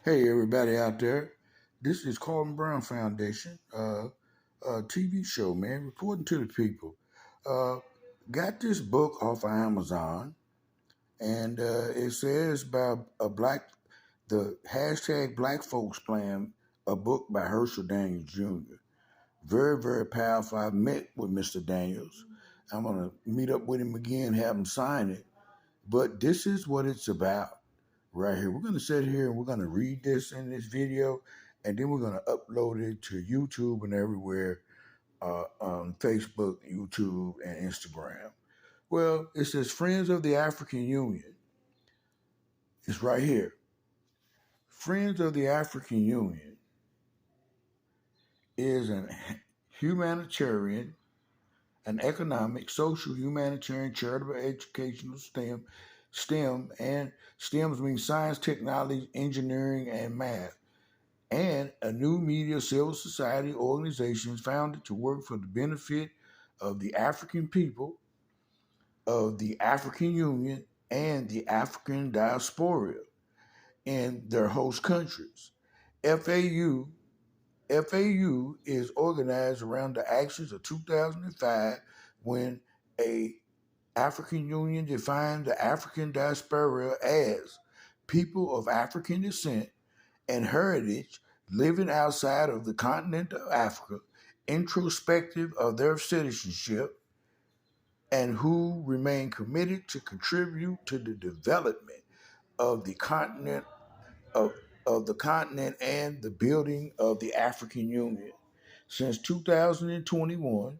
Hey, everybody out there. This is Carlton Brown Foundation, TV show, man, reporting to the people. Uh, got this book off of Amazon, and it says by the hashtag Black Folks Plan, a book by Herschel Daniels Jr. Very, very powerful. I met with Mr. Daniels. I'm going to meet up with him again, have him sign it. But this is what it's about right here. We're going to sit here and we're going to read this in this video, and then we're going to upload it to YouTube and everywhere on Facebook, YouTube, and Instagram. Well, it says Friends of the African Union. It's right here. Friends of the African Union is an humanitarian, an economic, social, humanitarian, charitable, educational, STEM, and STEMs mean science, technology, engineering, and math, and a new media civil society organization founded to work for the benefit of the African people, of the African Union, and the African diaspora in their host countries. FAU FAU is organized around the actions of 2005 when a African Union defined the African diaspora as people of African descent and heritage living outside of the continent of Africa, introspective of their citizenship, and who remain committed to contribute to the development of the of, of the continent and the building of the African Union. Since 2021,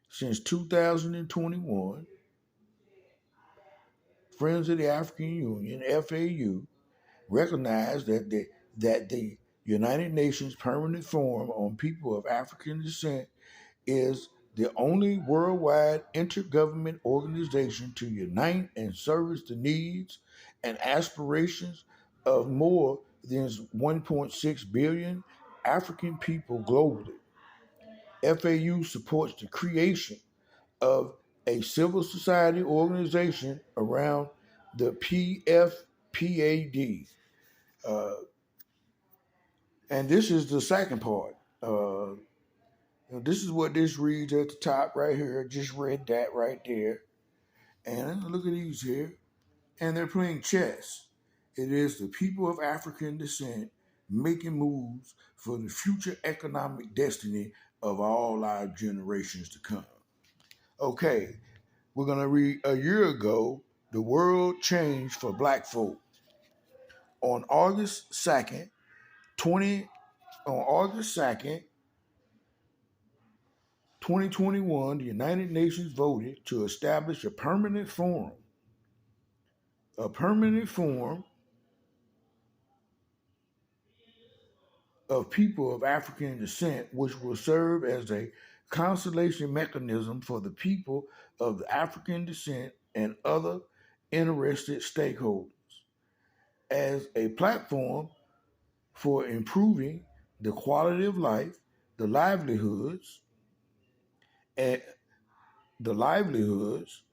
since 2021, Friends of the African Union, FAU, recognized that the United Nations Permanent Forum on People of African Descent is the only worldwide intergovernment organization to unite and service the needs and aspirations of more than 1.6 billion African people globally. FAU supports the creation of a civil society organization around the PFPAD. Uh, and this is the second part. This is what this reads at the top right here. I just read that right there. And look at these here. And they're playing chess. It is the people of African descent making moves for the future economic destiny of all our generations to come. Okay, we're going to read a year ago, the world changed for black folk. On August 2nd, 20 on August 2nd, 2021, the United Nations voted to establish a permanent forum of people of African descent, which will serve as a consultation mechanism for the people of the African descent and other interested stakeholders, as a platform for improving the quality of life, the livelihoods, and the livelihoods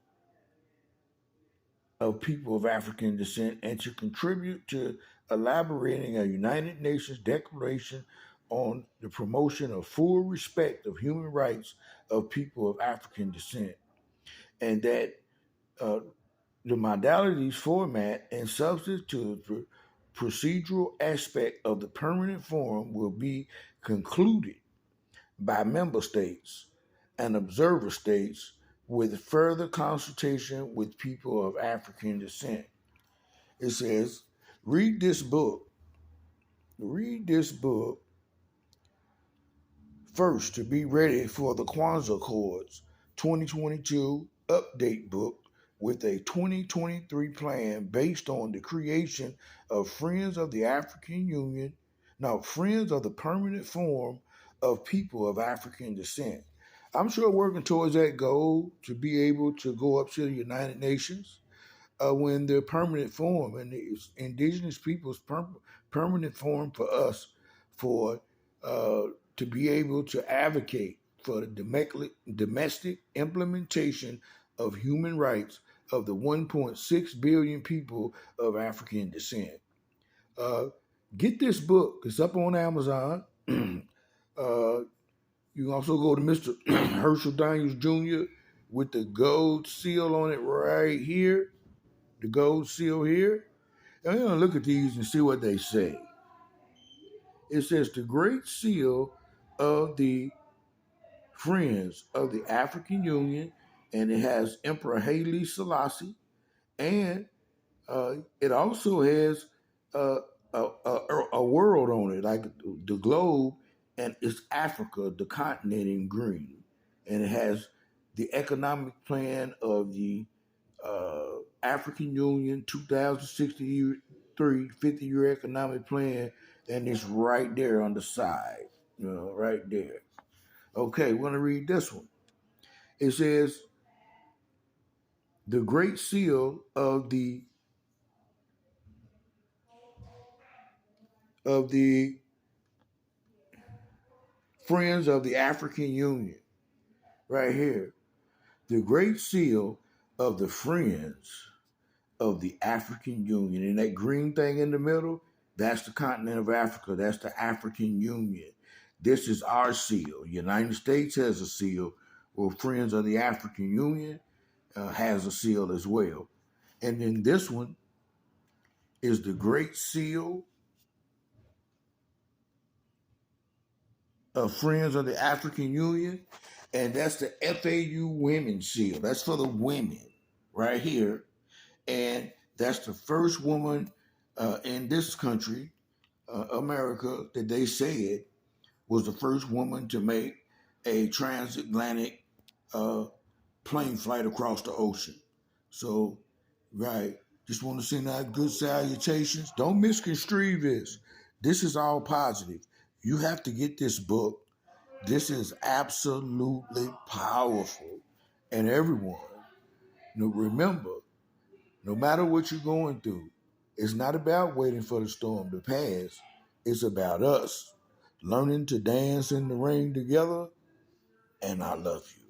of people of African descent, and to contribute to elaborating a United Nations Declaration on the promotion of full respect of human rights of people of African descent, and that uh, the modalities, format, and substance to the procedural aspect of the permanent forum will be concluded by member states and observer states with further consultation with people of African descent. It says, read this book. Read this book first to be ready for the Kwanzaa Accords 2022 update book with a 2023 plan based on the creation of Friends of the African Union, now Friends of the Permanent Forum of People of African Descent. I'm sure working towards that goal to be able to go up to the United Nations when the permanent forum and the indigenous people's permanent forum for us for uh, to be able to advocate for the domestic implementation of human rights of the 1.6 billion people of African descent. Uh, Get this book. It's up on Amazon. You can also go to Mr. Herschel Daniels Jr. with the gold seal on it right here. The gold seal here. And I'm going to look at these and see what they say. It says the Great Seal of the Friends of the African Union, and it has Emperor Haile Selassie, and it also has uh, a world on it, like the globe, and it's Africa, the continent in green, and it has the economic plan of the African Union 2063 50-year economic plan, and it's right there on the side, right there. Okay, we're gonna read this one. It says the Great Seal of the Friends of the African Union, right here. The Great Seal of the Friends of the African Union. And that green thing in the middle, that's the continent of Africa. That's the African Union. This is our seal. The United States has a seal, or Friends of the African Union has a seal as well. And then this one is the Great Seal of Friends of the African Union, and that's the FAU Women's Seal. That's for the women right here. And that's the first woman in this country, America, that they said was the first woman to make a transatlantic plane flight across the ocean. So, right, just want to send out good salutations. Don't misconstrue this. This is all positive. You have to get this book. This is absolutely powerful. And everyone, remember, no matter what you're going through, it's not about waiting for the storm to pass. It's about us learning to dance in the rain together. And I love you.